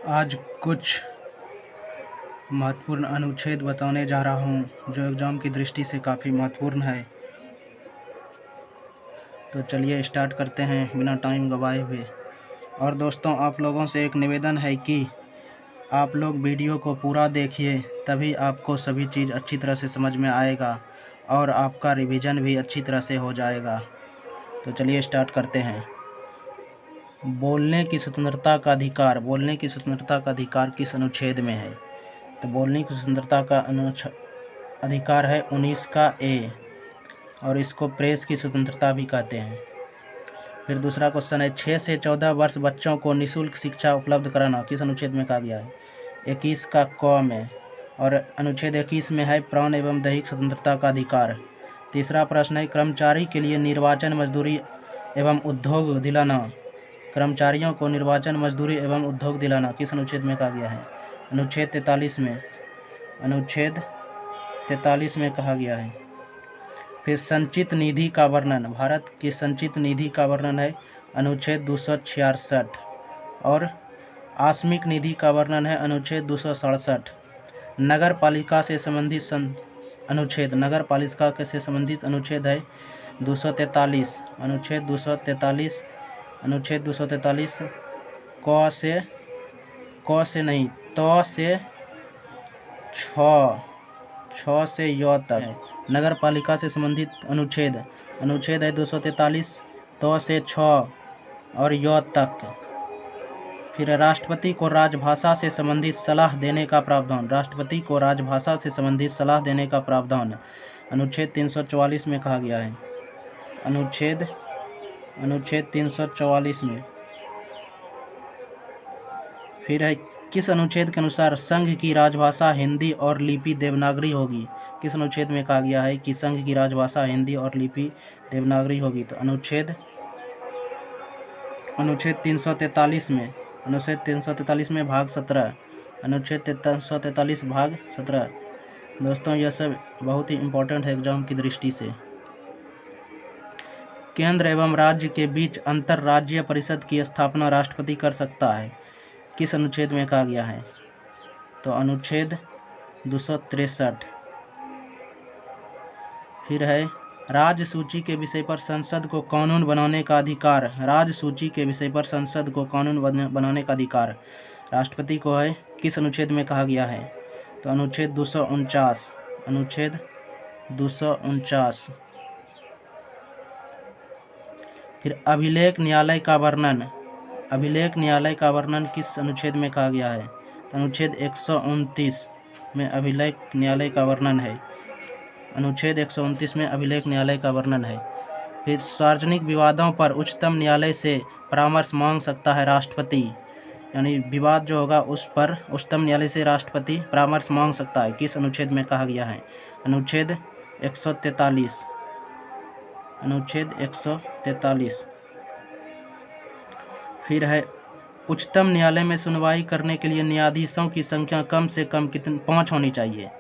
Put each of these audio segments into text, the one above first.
आज कुछ महत्वपूर्ण अनुच्छेद बताने जा रहा हूँ जो एग्ज़ाम की दृष्टि से काफ़ी महत्वपूर्ण है। तो चलिए स्टार्ट करते हैं बिना टाइम गवाए हुए। और दोस्तों, आप लोगों से एक निवेदन है कि आप लोग वीडियो को पूरा देखिए, तभी आपको सभी चीज़ अच्छी तरह से समझ में आएगा और आपका रिवीजन भी अच्छी तरह से हो जाएगा। तो चलिए स्टार्ट करते हैं। बोलने की स्वतंत्रता का अधिकार। बोलने की स्वतंत्रता का अधिकार किस अनुच्छेद में है? तो बोलने की स्वतंत्रता का अधिकार है 19 का ए, और इसको प्रेस की स्वतंत्रता भी कहते हैं। फिर दूसरा क्वेश्चन है, 6 से 14 वर्ष बच्चों को निःशुल्क शिक्षा उपलब्ध कराना किस अनुच्छेद में कहा गया है? 21 का क में। और अनुच्छेद 21 में है प्राण एवं दैहिक स्वतंत्रता का अधिकार। तीसरा प्रश्न है, कर्मचारी के लिए निर्वाचन मजदूरी एवं उद्योग दिलाना। कर्मचारियों को निर्वाचन मजदूरी एवं उद्योग दिलाना किस अनुच्छेद में कहा गया है? अनुच्छेद 43 में। अनुच्छेद 43 में कहा गया है। फिर संचित निधि का वर्णन। भारत की संचित निधि का वर्णन है अनुच्छेद 266। और आकस्मिक निधि का वर्णन है अनुच्छेद 267। नगर पालिका से संबंधित अनुच्छेद। नगर पालिका से संबंधित अनुच्छेद है 243। अनुच्छेद 243। अनुच्छेद 243 क से नहीं, त से 6 से य तक है। नगर पालिका से संबंधित अनुच्छेद है 243 त से 6 और य तक। फिर राष्ट्रपति को राजभाषा से संबंधित सलाह देने का प्रावधान। राष्ट्रपति को राजभाषा से संबंधित सलाह देने का प्रावधान अनुच्छेद 344 में कहा गया है। अनुच्छेद 344 में। फिर है, किस अनुच्छेद के अनुसार संघ की राजभाषा हिंदी और लिपि देवनागरी होगी? किस अनुच्छेद में कहा गया है कि संघ की राजभाषा हिंदी और लिपि देवनागरी होगी? तो अनुच्छेद 343 में। अनुच्छेद 343 में भाग 17। अनुच्छेद 343 भाग 17। दोस्तों, यह सब बहुत ही इम्पोर्टेंट है एग्जाम की दृष्टि से। केंद्र एवं राज्य के बीच अंतर राज्यीय परिषद की स्थापना राष्ट्रपति कर सकता है। किस अनुच्छेद में कहा गया है? तो अनुच्छेद 263। फिर है, राज्य सूची के विषय पर संसद को कानून बनाने का अधिकार। राज्य सूची के विषय पर संसद को कानून बनाने का अधिकार राष्ट्रपति को है। किस अनुच्छेद में कहा गया है? तो अनुच्छेद 249। अनुच्छेद 249। फिर अभिलेख न्यायालय का वर्णन। अभिलेख न्यायालय का वर्णन किस अनुच्छेद में कहा गया है? तो अनुच्छेद 129 में अभिलेख न्यायालय का वर्णन है। अनुच्छेद 129 में अभिलेख न्यायालय का वर्णन है। फिर सार्वजनिक विवादों पर उच्चतम न्यायालय से परामर्श मांग सकता है राष्ट्रपति। यानी विवाद जो होगा उस पर उच्चतम न्यायालय से राष्ट्रपति परामर्श मांग सकता है। किस अनुच्छेद में कहा गया है? अनुच्छेद 143। अनुच्छेद 143। फिर है, उच्चतम न्यायालय में सुनवाई करने के लिए न्यायाधीशों की संख्या कम से कम 5 होनी चाहिए।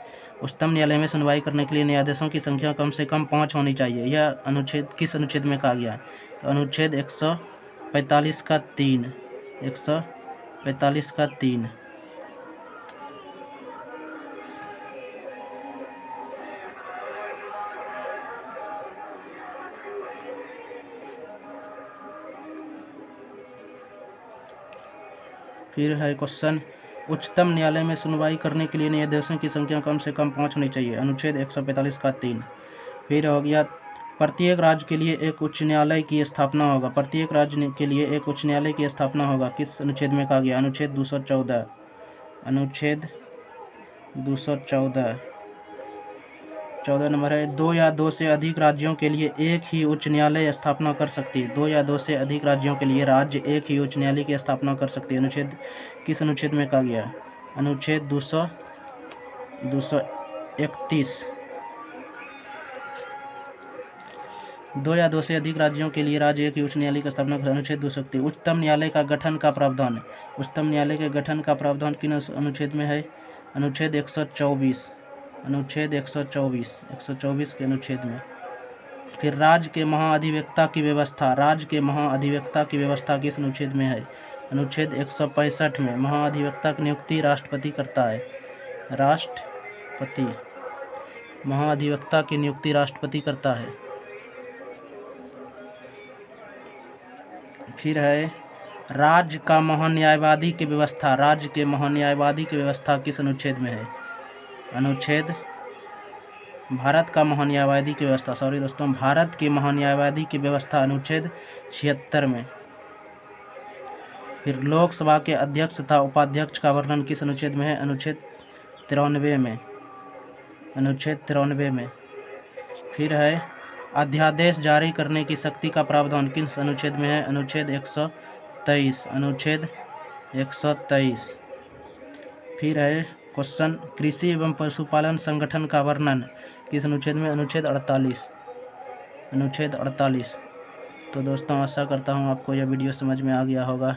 उच्चतम न्यायालय में सुनवाई करने के लिए न्यायाधीशों की संख्या कम से कम 5 होनी चाहिए। यह अनुच्छेद किस अनुच्छेद में कहा गया है? तो अनुच्छेद 145 का 3। 145 का 3। फिर है क्वेश्चन, उच्चतम न्यायालय में सुनवाई करने के लिए न्यायाधीशों की संख्या कम से कम 5 होनी चाहिए। अनुच्छेद 145 का 3। फिर हो गया, प्रत्येक राज्य के लिए एक उच्च न्यायालय की स्थापना होगा। प्रत्येक राज्य के लिए एक उच्च न्यायालय की स्थापना होगा। किस अनुच्छेद में कहा गया? अनुच्छेद 214। अनुच्छेद 214। 14 नंबर है, 2 या 2 से अधिक राज्यों के लिए एक ही उच्च न्यायालय स्थापना कर सकती है। 2 या 2 से अधिक राज्यों के लिए राज्य एक ही उच्च न्यायालय की स्थापना कर सकती है। अनुच्छेद किस अनुच्छेद में कहा गया? अनुच्छेद 231। 2 या 2 से अधिक राज्यों के लिए राज्य एक ही उच्च न्यायालय की स्थापना कर। अनुच्छेद 231। उच्चतम न्यायालय का गठन का प्रावधान। उच्चतम न्यायालय के गठन का प्रावधान किस अनुच्छेद में है? अनुच्छेद 124। अनुच्छेद 124 के अनुच्छेद में। फिर राज्य के महाअधिवक्ता की व्यवस्था। राज्य के महाअधिवक्ता की व्यवस्था किस अनुच्छेद में है? अनुच्छेद 165 में महाधिवक्ता की नियुक्ति राष्ट्रपति करता है। राष्ट्रपति, महाधिवक्ता की नियुक्ति राष्ट्रपति करता है। फिर है राज्य का महान्यायवादी की व्यवस्था। राज्य के महान्यायवादी की व्यवस्था किस अनुच्छेद में है? अनुच्छेद, भारत का महान्यायवादी की व्यवस्था, सॉरी दोस्तों, भारत के महान्यायवादी की व्यवस्था अनुच्छेद 76 में। फिर लोकसभा के अध्यक्ष तथा उपाध्यक्ष का वर्णन किस अनुच्छेद में है? अनुच्छेद 93 में। अनुच्छेद 93 में। फिर है अध्यादेश जारी करने की शक्ति का प्रावधान किस अनुच्छेद में है? अनुच्छेद 123। अनुच्छेद 123। फिर है क्वेश्चन, कृषि एवं पशुपालन संगठन का वर्णन किस अनुच्छेद में? अनुच्छेद 48। अनुच्छेद 48। तो दोस्तों आशा करता हूँ आपको यह वीडियो समझ में आ गया होगा।